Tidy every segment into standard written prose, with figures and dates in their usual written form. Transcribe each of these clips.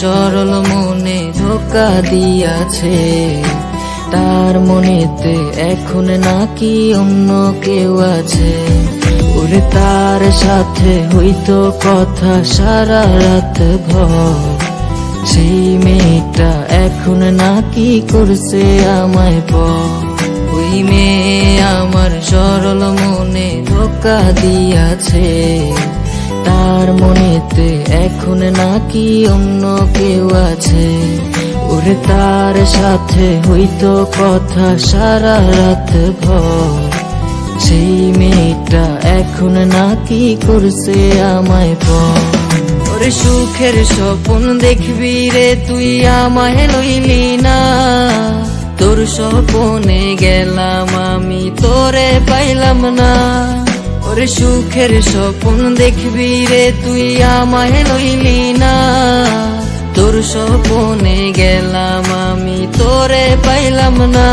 সরল মনে ধোকা দিয়াছে, তার মনেতে এখন নাকি অন্য কেউ আছে। ওরে তার সাথে হইতো কথা সারা রাত ভর, সেই মেয়েটা এখন নাকি করছে আমায় পর। ওই মেয়ে আমার সরল মনে ধোকা দিয়াছে, তার মনেতে এখন নাকি অন্য কেউ আছে। ওরে তার সাথে হইতো কথা সারা রাত ভর, সেই মেয়েটা এখন নাকি করছে আমায় পর। ওরে সুখের স্বপ্ন দেখবি রে তুই আমায় লইলি না, তোর স্বপ্নে গেলাম আমি তোরে পাইলাম না। ওরে সুখের স্বপ্ন দেখবি রে তুই আমায় লইলি না, তোর স্বপ্নে গেলাম আমি তোরে পাইলাম না।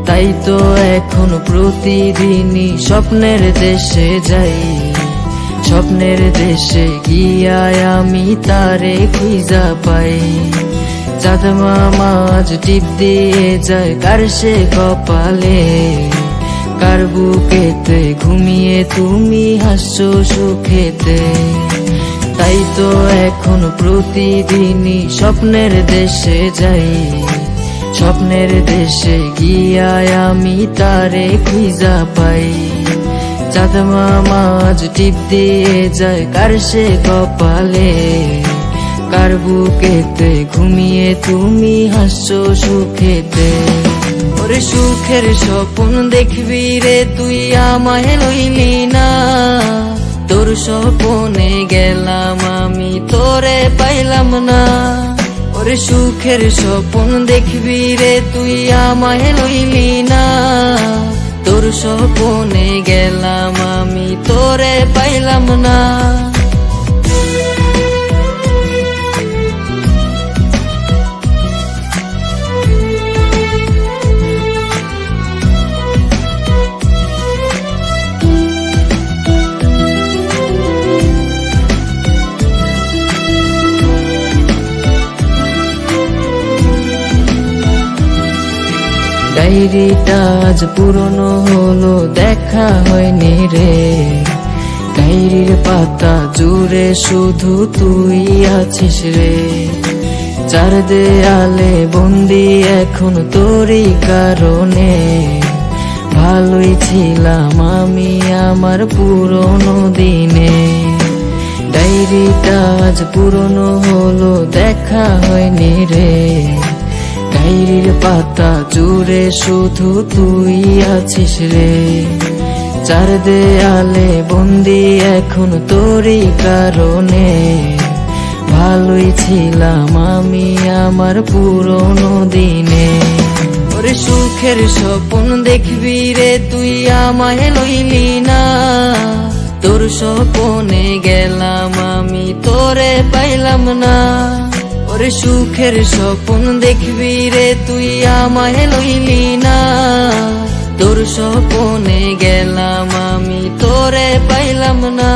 তাই তো এখন প্রতিদিনই স্বপ্নের দেশে যাই, স্বপ্নের দেশে গিয়ায় আমি তারে খুঁজা পাই। চাঁদ মামা আজ টিপ দিয়ে যায় কার সে কপালে, কার বুকেতে ঘুমিয়ে তুমি হাসছো সুখেতে। তাই তো এখন প্রতিদিনই স্বপ্নের দেশে যাই, স্বপ্নের দেশে গিয়ায় আমি তারে খুঁজা পাই। চাঁদ মামা আজ টিপ দিয়ে যায় কার সে কপালে, কার বুকেতে ঘুমিয়ে তুমি হাসছো সুখেতে। ওরে সুখের স্বপ্ন দেখবি রে তুই আমায় লইলি না, তোর স্বপ্নে গেলাম আমি তোরে পাইলাম না। ওরে সুখের স্বপ্ন দেখবি রে তুই আমায় লইলি না, তোর স্বপ্নে গেলাম আমি তোরে পাইলাম না। ডায়েরিটা আজ পুরনো হলো দেখা হয়নি রে, ডায়েরির পাতা জুড়ে শুধু তুই আছিস রে। চার দেয়ালে বন্দি এখন তোরই কারণে, ভালোই ছিলাম আমি আমার পুরনো দিনে। ডায়েরিটা আজ পুরনো হলো দেখা হয়নি রে, ডায়েরির পাতা জুড়ে শুধু তুই আছিস রে। চার দেয়ালে বন্দি এখন তোরই কারণে, ভালোই ছিলাম আমি আমার পুরনো দিনে। ওরে সুখের স্বপ্ন দেখবি রে তুই আমায় লইলি না, তোর স্বপ্নে গেলাম আমি তোরে পাইলাম না। ওরে সুখের স্বপ্ন দেখবি রে তুই আমায় লইলি না, তোর স্বপ্নে গেলাম আমি তোরে পাইলাম না।